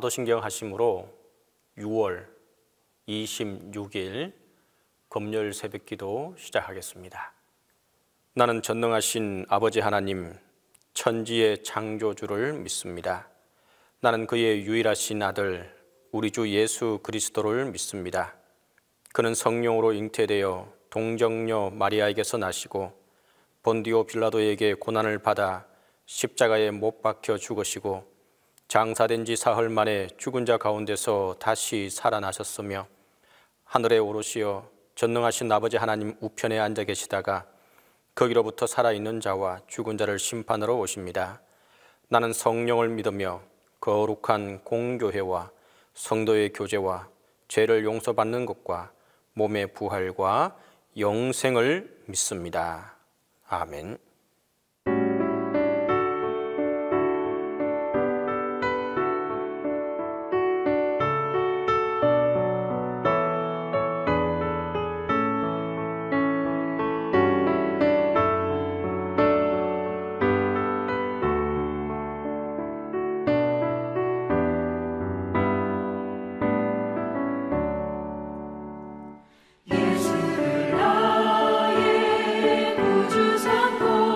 사도신경 하심으로 6월 26일 금요일 새벽기도 시작하겠습니다. 나는 전능하신 아버지 하나님, 천지의 창조주를 믿습니다. 나는 그의 유일하신 아들 우리 주 예수 그리스도를 믿습니다. 그는 성령으로 잉태되어 동정녀 마리아에게서 나시고 본디오 빌라도에게 고난을 받아 십자가에 못 박혀 죽으시고 장사된 지 사흘 만에 죽은 자 가운데서 다시 살아나셨으며 하늘에 오르시어 전능하신 아버지 하나님 우편에 앉아 계시다가 거기로부터 살아있는 자와 죽은 자를 심판하러 오십니다. 나는 성령을 믿으며 거룩한 공교회와 성도의 교제와 죄를 용서받는 것과 몸의 부활과 영생을 믿습니다. 아멘. 예수를 나의 구주 삼고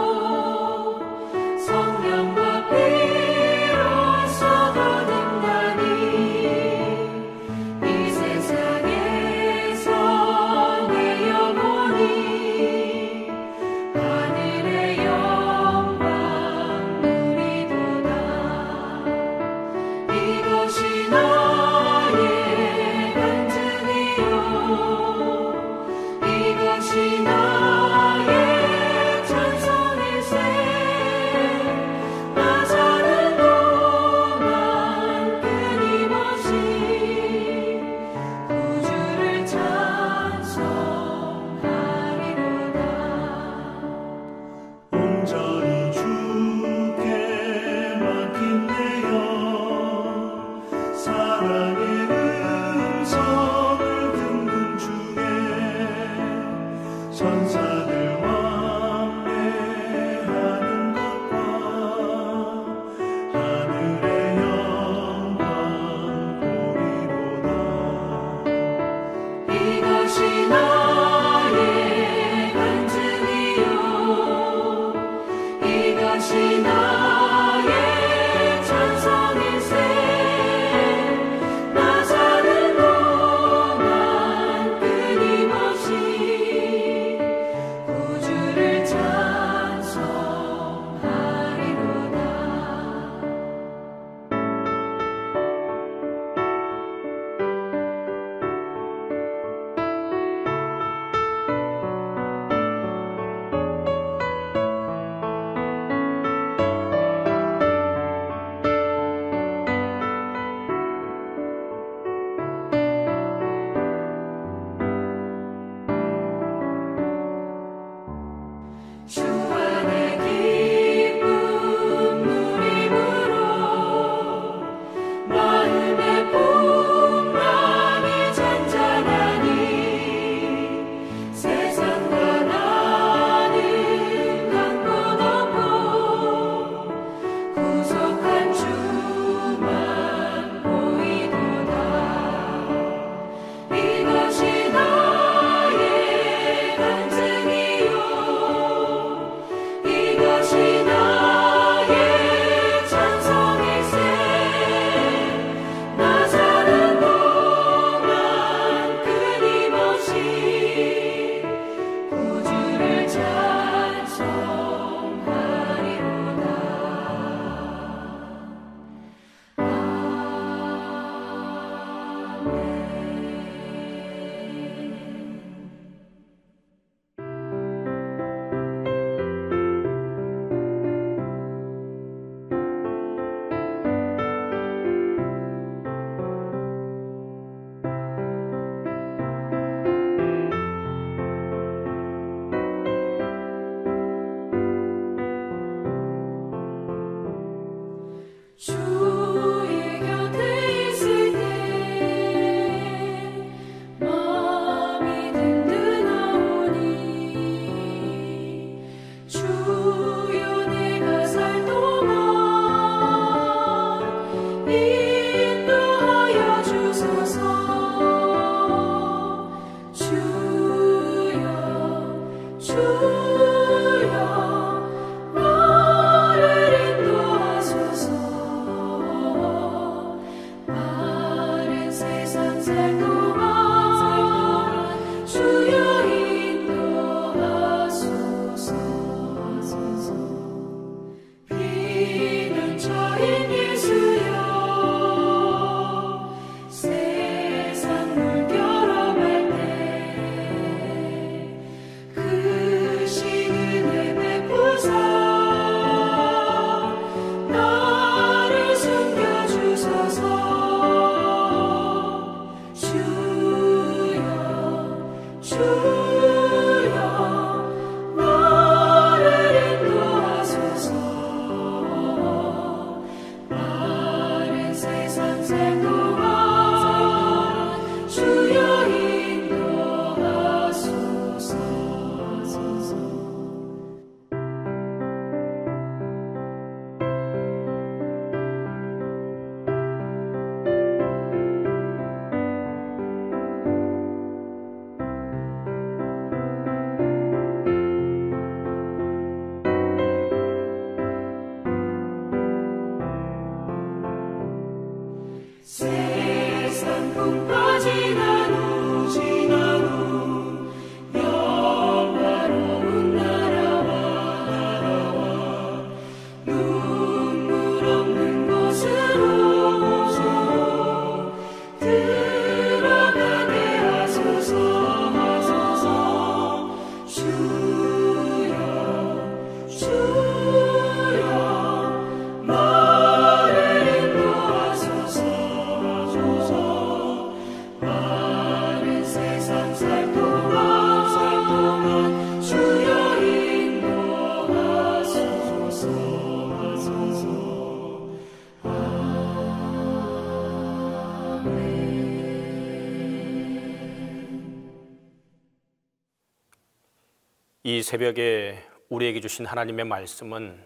이 새벽에 우리에게 주신 하나님의 말씀은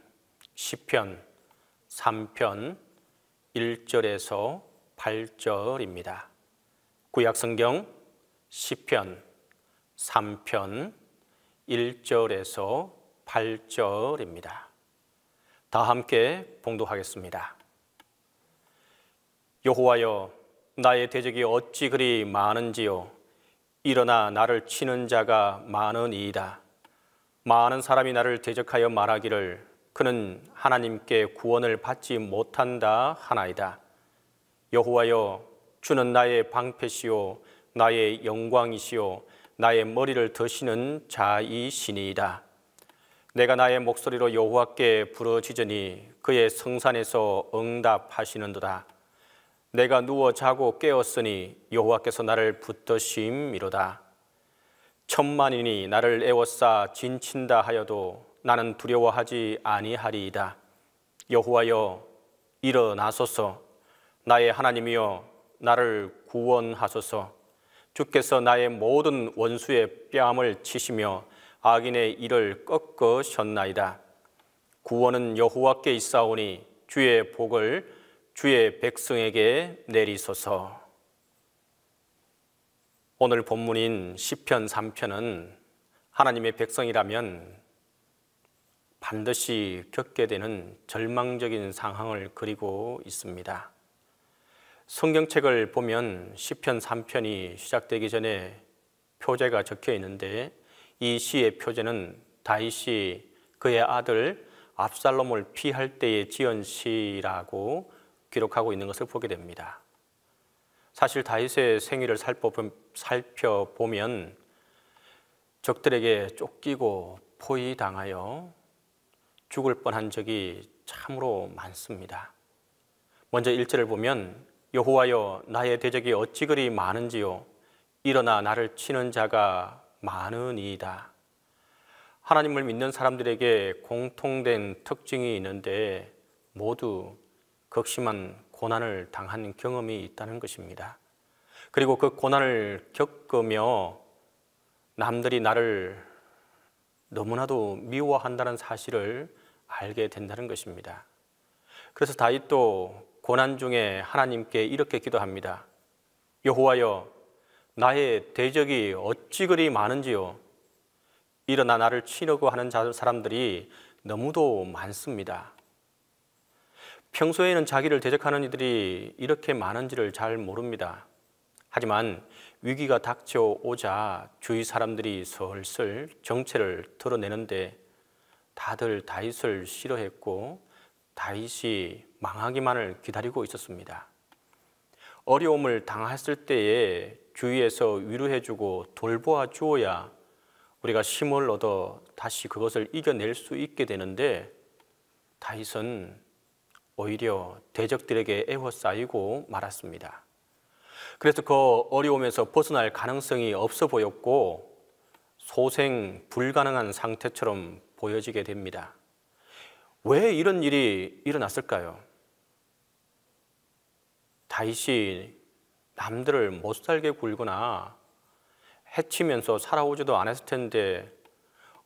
시편 3편 1절에서 8절입니다. 구약성경 시편 3편 1절에서 8절입니다. 다 함께 봉독하겠습니다. 여호와여, 나의 대적이 어찌 그리 많은지요. 일어나 나를 치는 자가 많으니이다. 많은 사람이 나를 대적하여 말하기를 그는 하나님께 구원을 받지 못한다 하나이다. 여호와여, 주는 나의 방패시요 나의 영광이시요 나의 머리를 드시는 자이시니이다. 내가 나의 목소리로 여호와께 부르짖으니 그의 성산에서 응답하시는도다. 내가 누워 자고 깨었으니 여호와께서 나를 붙드심이로다. 천만인이 나를 에워싸 진친다 하여도 나는 두려워하지 아니하리이다. 여호와여, 일어나소서. 나의 하나님이여, 나를 구원하소서. 주께서 나의 모든 원수의 뺨을 치시며 악인의 일을 꺾으셨나이다. 구원은 여호와께 있사오니 주의 복을 주의 백성에게 내리소서. 오늘 본문인 시편 3편은 하나님의 백성이라면 반드시 겪게 되는 절망적인 상황을 그리고 있습니다. 성경책을 보면 시편 3편이 시작되기 전에 표제가 적혀 있는데 이 시의 표제는 다윗이 그의 아들 압살롬을 피할 때에 지은 시라고 기록하고 있는 것을 보게 됩니다. 사실 다윗의 생애를 살펴보면 적들에게 쫓기고 포위당하여 죽을 뻔한 적이 참으로 많습니다. 먼저 1절을 보면 여호와여, 나의 대적이 어찌 그리 많은지요. 일어나 나를 치는 자가 많으니이다. 하나님을 믿는 사람들에게 공통된 특징이 있는데 모두 극심한 고난을 당한 경험이 있다는 것입니다. 그리고 그 고난을 겪으며 남들이 나를 너무나도 미워한다는 사실을 알게 된다는 것입니다. 그래서 다윗도 고난 중에 하나님께 이렇게 기도합니다. 여호와여, 나의 대적이 어찌 그리 많은지요. 일어나 나를 치려고 하는 사람들이 너무도 많습니다. 평소에는 자기를 대적하는 이들이 이렇게 많은지를 잘 모릅니다. 하지만 위기가 닥쳐오자 주위 사람들이 슬슬 정체를 드러내는데 다들 다윗을 싫어했고 다윗이 망하기만을 기다리고 있었습니다. 어려움을 당했을 때에 주위에서 위로해주고 돌보아 주어야 우리가 힘을 얻어 다시 그것을 이겨낼 수 있게 되는데 다윗은 오히려 대적들에게 에워싸이고 말았습니다. 그래서 그 어려움에서 벗어날 가능성이 없어 보였고 소생 불가능한 상태처럼 보여지게 됩니다. 왜 이런 일이 일어났을까요? 다윗이 남들을 못 살게 굴거나 해치면서 살아오지도 않았을 텐데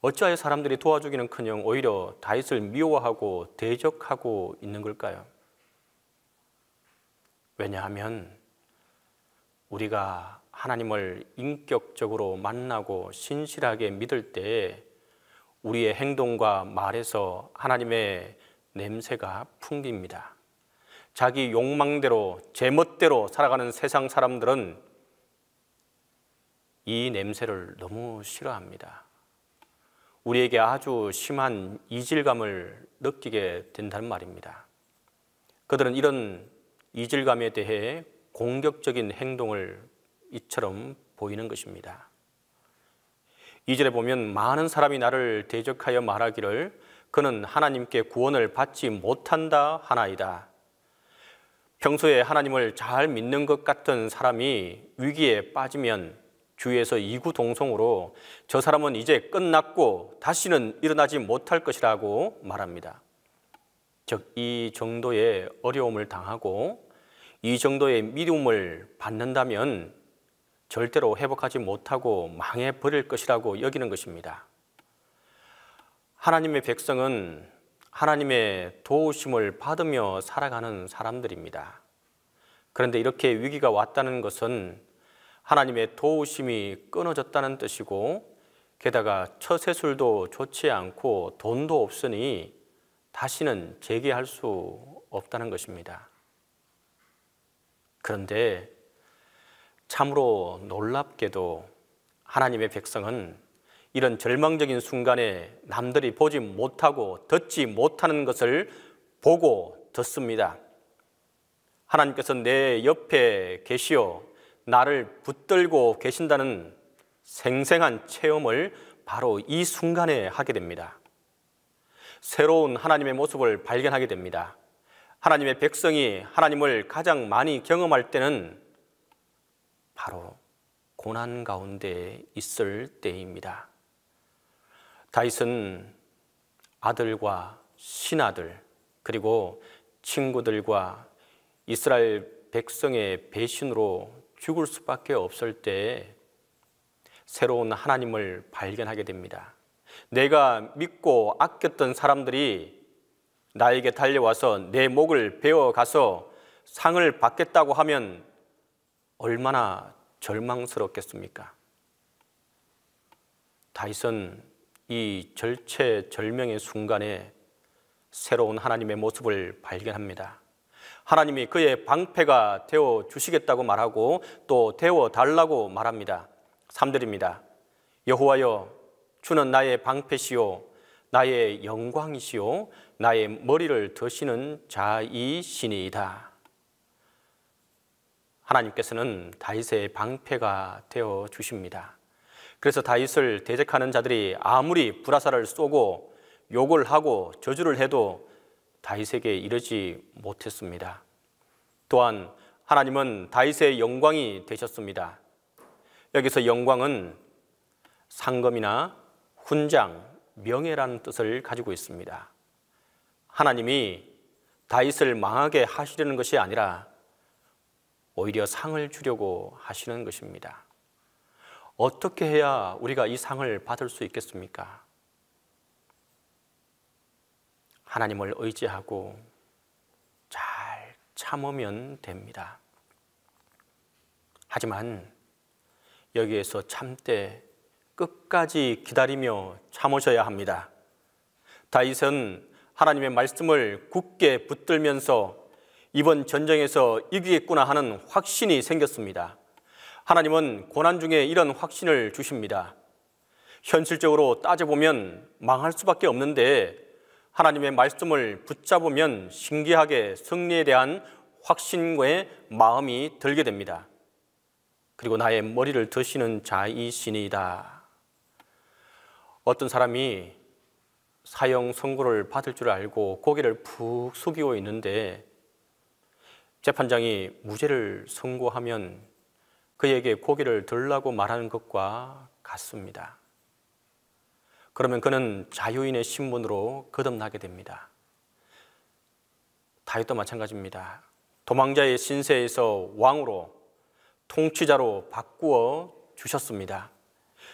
어찌하여 사람들이 도와주기는커녕 오히려 다윗을 미워하고 대적하고 있는 걸까요? 왜냐하면 우리가 하나님을 인격적으로 만나고 신실하게 믿을 때 우리의 행동과 말에서 하나님의 냄새가 풍깁니다. 자기 욕망대로 제멋대로 살아가는 세상 사람들은 이 냄새를 너무 싫어합니다. 우리에게 아주 심한 이질감을 느끼게 된다는 말입니다. 그들은 이런 이질감에 대해 공격적인 행동을 이처럼 보이는 것입니다. 2절에 보면 많은 사람이 나를 대적하여 말하기를 그는 하나님께 구원을 받지 못한다 하나이다. 평소에 하나님을 잘 믿는 것 같던 사람이 위기에 빠지면 주위에서 이구동성으로 저 사람은 이제 끝났고 다시는 일어나지 못할 것이라고 말합니다. 즉, 이 정도의 어려움을 당하고 이 정도의 미움을 받는다면 절대로 회복하지 못하고 망해버릴 것이라고 여기는 것입니다. 하나님의 백성은 하나님의 도우심을 받으며 살아가는 사람들입니다. 그런데 이렇게 위기가 왔다는 것은 하나님의 도우심이 끊어졌다는 뜻이고 게다가 처세술도 좋지 않고 돈도 없으니 다시는 재기할 수 없다는 것입니다. 그런데 참으로 놀랍게도 하나님의 백성은 이런 절망적인 순간에 남들이 보지 못하고 듣지 못하는 것을 보고 듣습니다. 하나님께서 내 옆에 계시어 나를 붙들고 계신다는 생생한 체험을 바로 이 순간에 하게 됩니다. 새로운 하나님의 모습을 발견하게 됩니다. 하나님의 백성이 하나님을 가장 많이 경험할 때는 바로 고난 가운데 있을 때입니다. 다윗은 아들과 신하들 그리고 친구들과 이스라엘 백성의 배신으로 죽을 수밖에 없을 때 새로운 하나님을 발견하게 됩니다. 내가 믿고 아꼈던 사람들이 나에게 달려와서 내 목을 베어가서 상을 받겠다고 하면 얼마나 절망스럽겠습니까? 다윗은 이 절체절명의 순간에 새로운 하나님의 모습을 발견합니다. 하나님이 그의 방패가 되어 주시겠다고 말하고 또 되어 달라고 말합니다. 3절입니다. 여호와여, 주는 나의 방패시요 나의 영광이시요 나의 머리를 드시는 자이시니이다. 하나님께서는 다윗의 방패가 되어 주십니다. 그래서 다윗을 대적하는 자들이 아무리 불화살을 쏘고 욕을 하고 저주를 해도 다윗에게 이르지 못했습니다. 또한 하나님은 다윗의 영광이 되셨습니다. 여기서 영광은 상금이나 훈장, 명예라는 뜻을 가지고 있습니다. 하나님이 다윗을 망하게 하시려는 것이 아니라 오히려 상을 주려고 하시는 것입니다. 어떻게 해야 우리가 이 상을 받을 수 있겠습니까? 하나님을 의지하고 잘 참으면 됩니다. 하지만 여기에서 참되 끝까지 기다리며 참으셔야 합니다. 다윗은 하나님의 말씀을 굳게 붙들면서 이번 전쟁에서 이기겠구나 하는 확신이 생겼습니다. 하나님은 고난 중에 이런 확신을 주십니다. 현실적으로 따져보면 망할 수밖에 없는데 하나님의 말씀을 붙잡으면 신기하게 승리에 대한 확신의 마음이 들게 됩니다. 그리고 나의 머리를 드시는 자이시니이다. 어떤 사람이 사형 선고를 받을 줄 알고 고개를 푹 숙이고 있는데 재판장이 무죄를 선고하면 그에게 고개를 들라고 말하는 것과 같습니다. 그러면 그는 자유인의 신분으로 거듭나게 됩니다. 다윗도 마찬가지입니다. 도망자의 신세에서 왕으로, 통치자로 바꾸어 주셨습니다.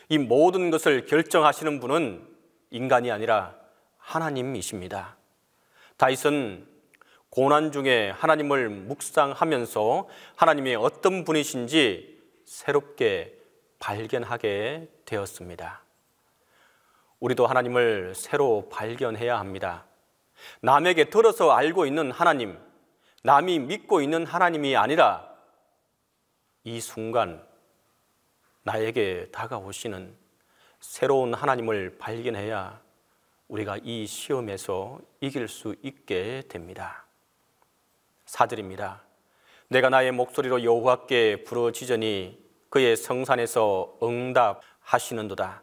이 모든 것을 결정하시는 분은 인간이 아니라 하나님이십니다. 다윗은 고난 중에 하나님을 묵상하면서 하나님이 어떤 분이신지 새롭게 발견하게 되었습니다. 우리도 하나님을 새로 발견해야 합니다. 남에게 들어서 알고 있는 하나님, 남이 믿고 있는 하나님이 아니라 이 순간 나에게 다가오시는 새로운 하나님을 발견해야 우리가 이 시험에서 이길 수 있게 됩니다. 4절입니다. 내가 나의 목소리로 여호와께 부르짖으니 그의 성산에서 응답하시는도다.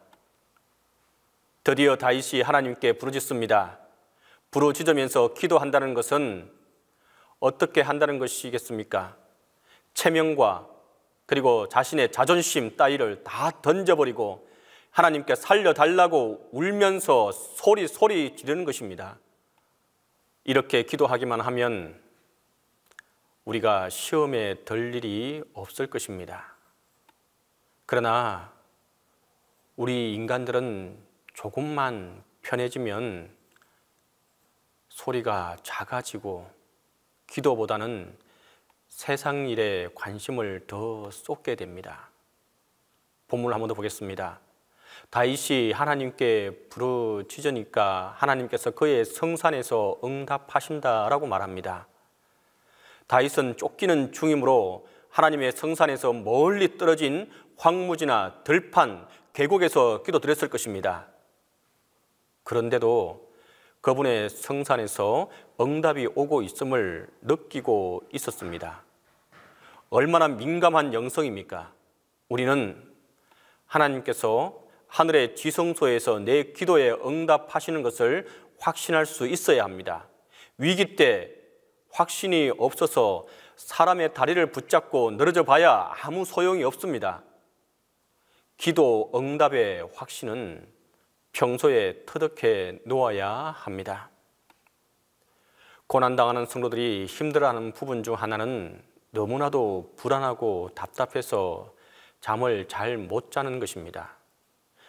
드디어 다윗이 하나님께 부르짖습니다. 부르짖으면서 기도한다는 것은 어떻게 한다는 것이겠습니까? 체면과 그리고 자신의 자존심 따위를 다 던져버리고 하나님께 살려달라고 울면서 소리 지르는 것입니다. 이렇게 기도하기만 하면 우리가 시험에 들 일이 없을 것입니다. 그러나 우리 인간들은 조금만 편해지면 소리가 작아지고 기도보다는 세상 일에 관심을 더 쏟게 됩니다. 본문을 한 번 더 보겠습니다. 다윗이 하나님께 부르짖으니까 하나님께서 그의 성산에서 응답하신다라고 말합니다. 다윗은 쫓기는 중이므로 하나님의 성산에서 멀리 떨어진 황무지나 들판, 계곡에서 기도드렸을 것입니다. 그런데도 그분의 성산에서 응답이 오고 있음을 느끼고 있었습니다. 얼마나 민감한 영성입니까? 우리는 하나님께서 하늘의 지성소에서 내 기도에 응답하시는 것을 확신할 수 있어야 합니다. 위기 때 확신이 없어서 사람의 다리를 붙잡고 늘어져 봐야 아무 소용이 없습니다. 기도 응답의 확신은 평소에 터득해 놓아야 합니다. 고난당하는 성도들이 힘들어하는 부분 중 하나는 너무나도 불안하고 답답해서 잠을 잘 못 자는 것입니다.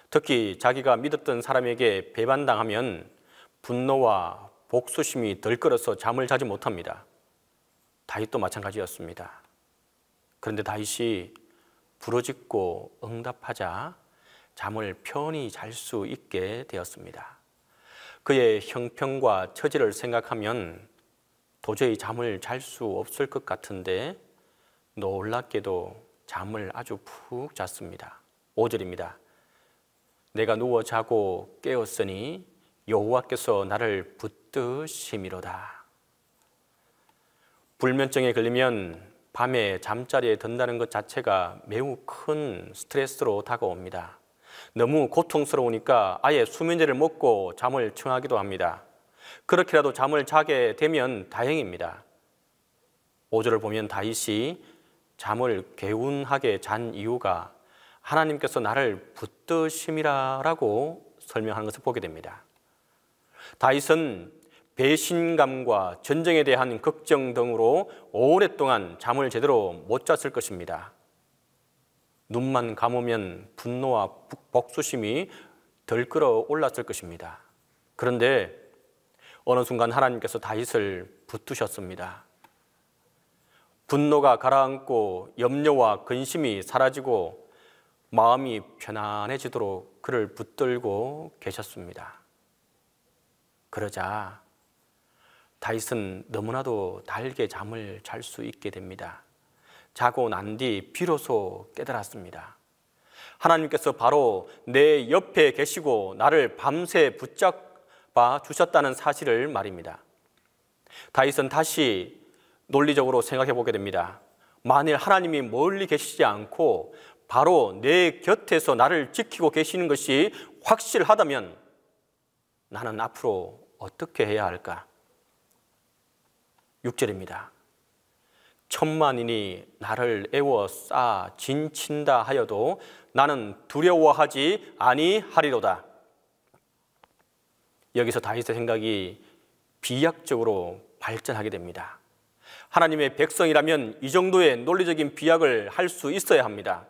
특히 자기가 믿었던 사람에게 배반당하면 분노와 복수심이 들끓어서 잠을 자지 못합니다. 다윗도 마찬가지였습니다. 그런데 다윗이 부르짖고 응답하자 잠을 편히 잘 수 있게 되었습니다. 그의 형편과 처지를 생각하면 도저히 잠을 잘 수 없을 것 같은데 놀랍게도 잠을 아주 푹 잤습니다. 5절입니다. 내가 누워 자고 깨었으니 여호와께서 나를 붙드심이로다. 불면증에 걸리면 밤에 잠자리에 든다는 것 자체가 매우 큰 스트레스로 다가옵니다. 너무 고통스러우니까 아예 수면제를 먹고 잠을 청하기도 합니다. 그렇게라도 잠을 자게 되면 다행입니다. 5절을 보면 다윗이 잠을 개운하게 잔 이유가 하나님께서 나를 붙드심이라고 설명하는 것을 보게 됩니다. 다윗은 배신감과 전쟁에 대한 걱정 등으로 오랫동안 잠을 제대로 못 잤을 것입니다. 눈만 감으면 분노와 복수심이 들끓어 올랐을 것입니다. 그런데 어느 순간 하나님께서 다윗을 붙드셨습니다. 분노가 가라앉고 염려와 근심이 사라지고 마음이 편안해지도록 그를 붙들고 계셨습니다. 그러자 다윗은 너무나도 달게 잠을 잘 수 있게 됩니다. 자고 난 뒤 비로소 깨달았습니다. 하나님께서 바로 내 옆에 계시고 나를 밤새 붙잡아 주셨다는 사실을 말입니다. 다윗은 다시 논리적으로 생각해 보게 됩니다. 만일 하나님이 멀리 계시지 않고 바로 내 곁에서 나를 지키고 계시는 것이 확실하다면 나는 앞으로 어떻게 해야 할까? 6절입니다. 천만인이 나를 애워싸 진친다 하여도 나는 두려워하지 아니하리로다. 여기서 다윗의 생각이 비약적으로 발전하게 됩니다. 하나님의 백성이라면 이 정도의 논리적인 비약을 할 수 있어야 합니다.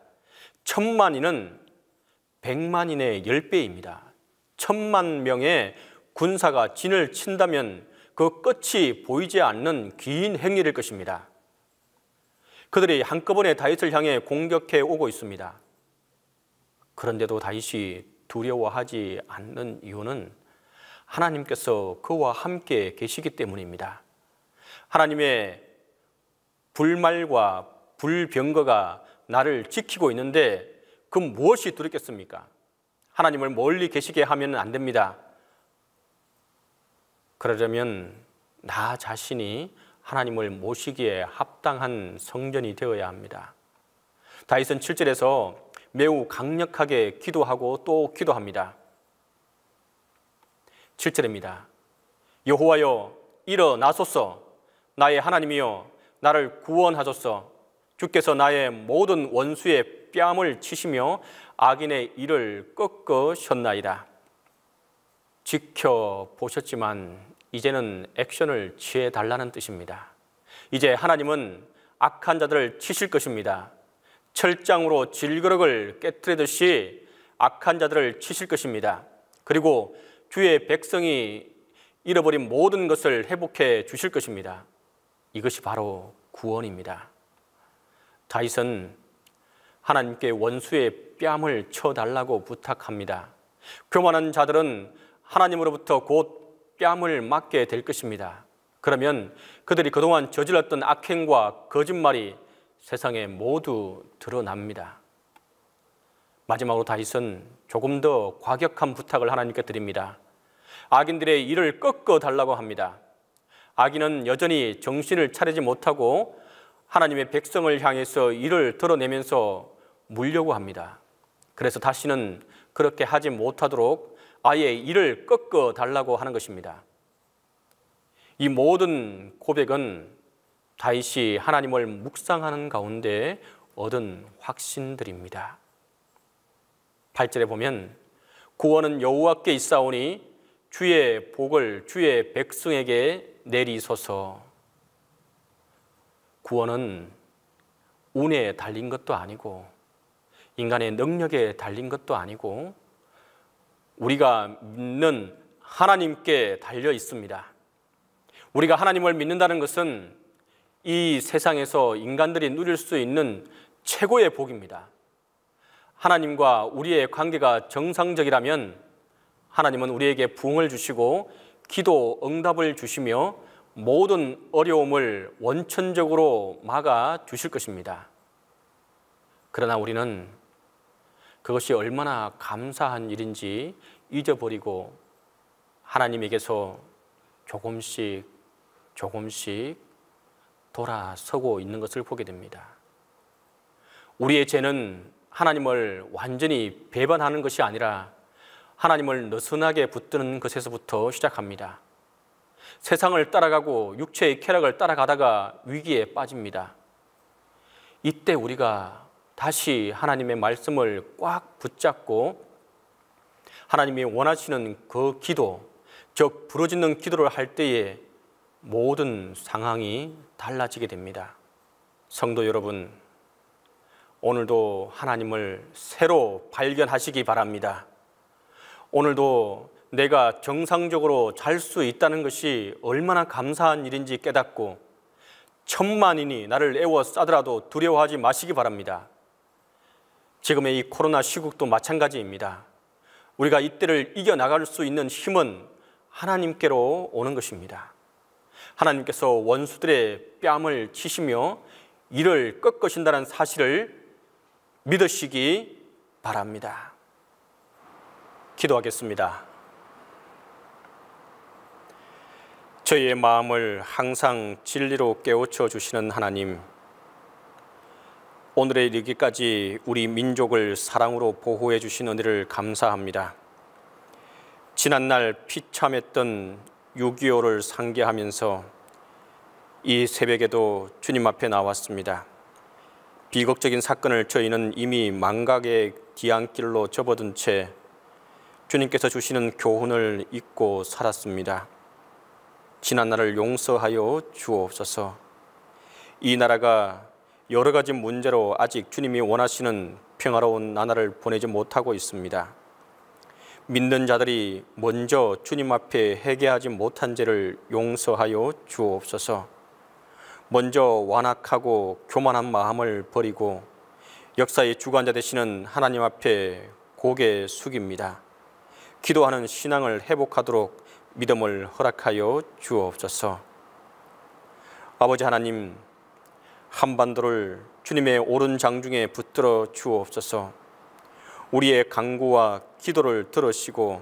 1000만인은 100만인의 10배입니다. 1000만 명의 군사가 진을 친다면 그 끝이 보이지 않는 긴 행렬일 것입니다. 그들이 한꺼번에 다윗을 향해 공격해 오고 있습니다. 그런데도 다윗이 두려워하지 않는 이유는 하나님께서 그와 함께 계시기 때문입니다. 하나님의 불말과 불병거가 나를 지키고 있는데 그 무엇이 두렵겠습니까? 하나님을 멀리 계시게 하면 안 됩니다. 그러려면 나 자신이 하나님을 모시기에 합당한 성전이 되어야 합니다. 다윗은 7절에서 매우 강력하게 기도하고 또 기도합니다. 7절입니다. 여호와여 일어나소서, 나의 하나님이여 나를 구원하소서. 주께서 나의 모든 원수의 뺨을 치시며 악인의 이를 꺾으셨나이다. 지켜보셨지만 이제는 액션을 취해달라는 뜻입니다. 이제 하나님은 악한 자들을 치실 것입니다. 철장으로 질그릇을 깨트리듯이 악한 자들을 치실 것입니다. 그리고 주의 백성이 잃어버린 모든 것을 회복해 주실 것입니다. 이것이 바로 구원입니다. 다윗은 하나님께 원수의 뺨을 쳐달라고 부탁합니다. 교만한 자들은 하나님으로부터 곧 뺨을 맞게 될 것입니다. 그러면 그들이 그동안 저질렀던 악행과 거짓말이 세상에 모두 드러납니다. 마지막으로 다윗은 조금 더 과격한 부탁을 하나님께 드립니다. 악인들의 일을 꺾어달라고 합니다. 악인은 여전히 정신을 차리지 못하고 하나님의 백성을 향해서 일을 드러내면서 물려고 합니다. 그래서 다시는 그렇게 하지 못하도록 아예 일을 꺾어달라고 하는 것입니다. 이 모든 고백은 다윗이 하나님을 묵상하는 가운데 얻은 확신들입니다. 8절에 보면 구원은 여호와께 있사오니 주의 복을 주의 백성에게 내리소서. 구원은 운에 달린 것도 아니고 인간의 능력에 달린 것도 아니고 우리가 믿는 하나님께 달려 있습니다. 우리가 하나님을 믿는다는 것은 이 세상에서 인간들이 누릴 수 있는 최고의 복입니다. 하나님과 우리의 관계가 정상적이라면 하나님은 우리에게 부흥을 주시고 기도 응답을 주시며 모든 어려움을 원천적으로 막아 주실 것입니다. 그러나 우리는 그것이 얼마나 감사한 일인지 잊어버리고 하나님에게서 조금씩 돌아서고 있는 것을 보게 됩니다. 우리의 죄는 하나님을 완전히 배반하는 것이 아니라 하나님을 느슨하게 붙드는 것에서부터 시작합니다. 세상을 따라가고 육체의 쾌락을 따라가다가 위기에 빠집니다. 이때 우리가 다시 하나님의 말씀을 꽉 붙잡고 하나님이 원하시는 그 기도, 즉 부르짖는 기도를 할 때에 모든 상황이 달라지게 됩니다. 성도 여러분, 오늘도 하나님을 새로 발견하시기 바랍니다. 오늘도 내가 정상적으로 잘 수 있다는 것이 얼마나 감사한 일인지 깨닫고 천만인이 나를 에워싸더라도 두려워하지 마시기 바랍니다. 지금의 이 코로나 시국도 마찬가지입니다. 우리가 이때를 이겨나갈 수 있는 힘은 하나님께로 오는 것입니다. 하나님께서 원수들의 뺨을 치시며 이를 꺾으신다는 사실을 믿으시기 바랍니다. 기도하겠습니다. 저희의 마음을 항상 진리로 깨우쳐 주시는 하나님, 오늘에 이르기까지 우리 민족을 사랑으로 보호해 주신 은혜를 감사합니다. 지난날 비참했던 6.25를 상기하면서 이 새벽에도 주님 앞에 나왔습니다. 비극적인 사건을 저희는 이미 망각의 뒤안길로 접어든 채 주님께서 주시는 교훈을 잊고 살았습니다. 지난 날을 용서하여 주옵소서. 이 나라가 여러 가지 문제로 아직 주님이 원하시는 평화로운 나날을 보내지 못하고 있습니다. 믿는 자들이 먼저 주님 앞에 회개하지 못한 죄를 용서하여 주옵소서. 먼저 완악하고 교만한 마음을 버리고 역사의 주관자 되시는 하나님 앞에 고개 숙입니다. 기도하는 신앙을 회복하도록 믿음을 허락하여 주옵소서. 아버지 하나님, 한반도를 주님의 오른 장중에 붙들어 주옵소서. 우리의 간구와 기도를 들으시고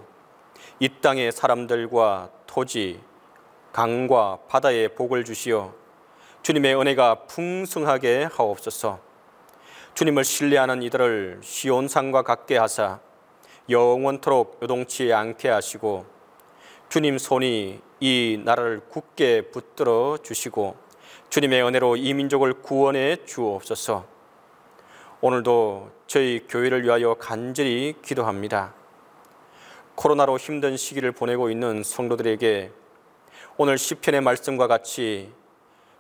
이 땅의 사람들과 토지, 강과 바다에 복을 주시어 주님의 은혜가 풍성하게 하옵소서. 주님을 신뢰하는 이들을 시온산과 같게 하사 영원토록 요동치 않게 하시고 주님 손이 이 나라를 굳게 붙들어 주시고 주님의 은혜로 이 민족을 구원해 주옵소서. 오늘도 저희 교회를 위하여 간절히 기도합니다. 코로나로 힘든 시기를 보내고 있는 성도들에게 오늘 시편의 말씀과 같이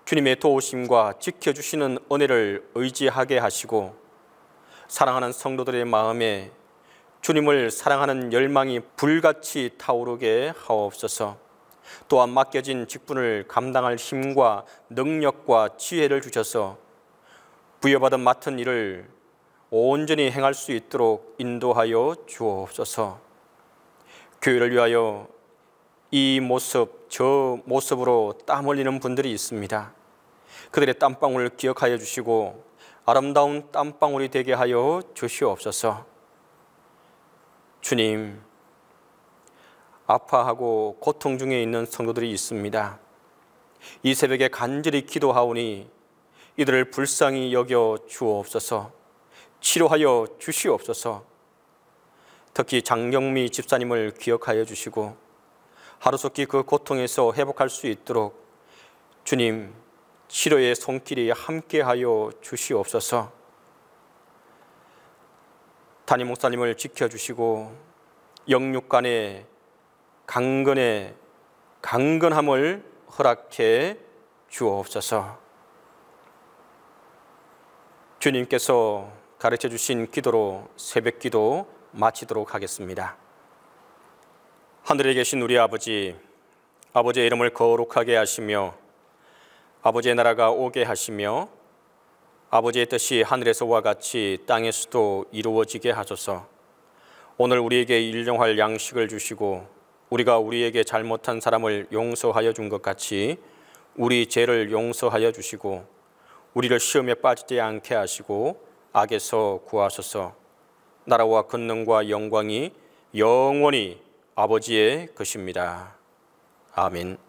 주님의 도우심과 지켜주시는 은혜를 의지하게 하시고 사랑하는 성도들의 마음에 주님을 사랑하는 열망이 불같이 타오르게 하옵소서. 또한 맡겨진 직분을 감당할 힘과 능력과 지혜를 주셔서 부여받은 맡은 일을 온전히 행할 수 있도록 인도하여 주옵소서. 교회를 위하여 이 모습 저 모습으로 땀 흘리는 분들이 있습니다. 그들의 땀방울을 기억하여 주시고 아름다운 땀방울이 되게 하여 주시옵소서. 주님, 아파하고 고통 중에 있는 성도들이 있습니다. 이 새벽에 간절히 기도하오니 이들을 불쌍히 여겨 주옵소서. 치료하여 주시옵소서. 특히 장경미 집사님을 기억하여 주시고 하루속히 그 고통에서 회복할 수 있도록 주님, 치료의 손길이 함께하여 주시옵소서. 담임 목사님을 지켜주시고 영육간의 강건함을 허락해 주옵소서. 주님께서 가르쳐 주신 기도로 새벽 기도 마치도록 하겠습니다. 하늘에 계신 우리 아버지, 아버지의 이름을 거룩하게 하시며 아버지의 나라가 오게 하시며 아버지의 뜻이 하늘에서와 같이 땅에서도 이루어지게 하소서. 오늘 우리에게 일용할 양식을 주시고 우리가 우리에게 잘못한 사람을 용서하여 준 것 같이 우리 죄를 용서하여 주시고 우리를 시험에 빠지지 않게 하시고 악에서 구하소서. 나라와 권능과 영광이 영원히 아버지의 것입니다. 아멘.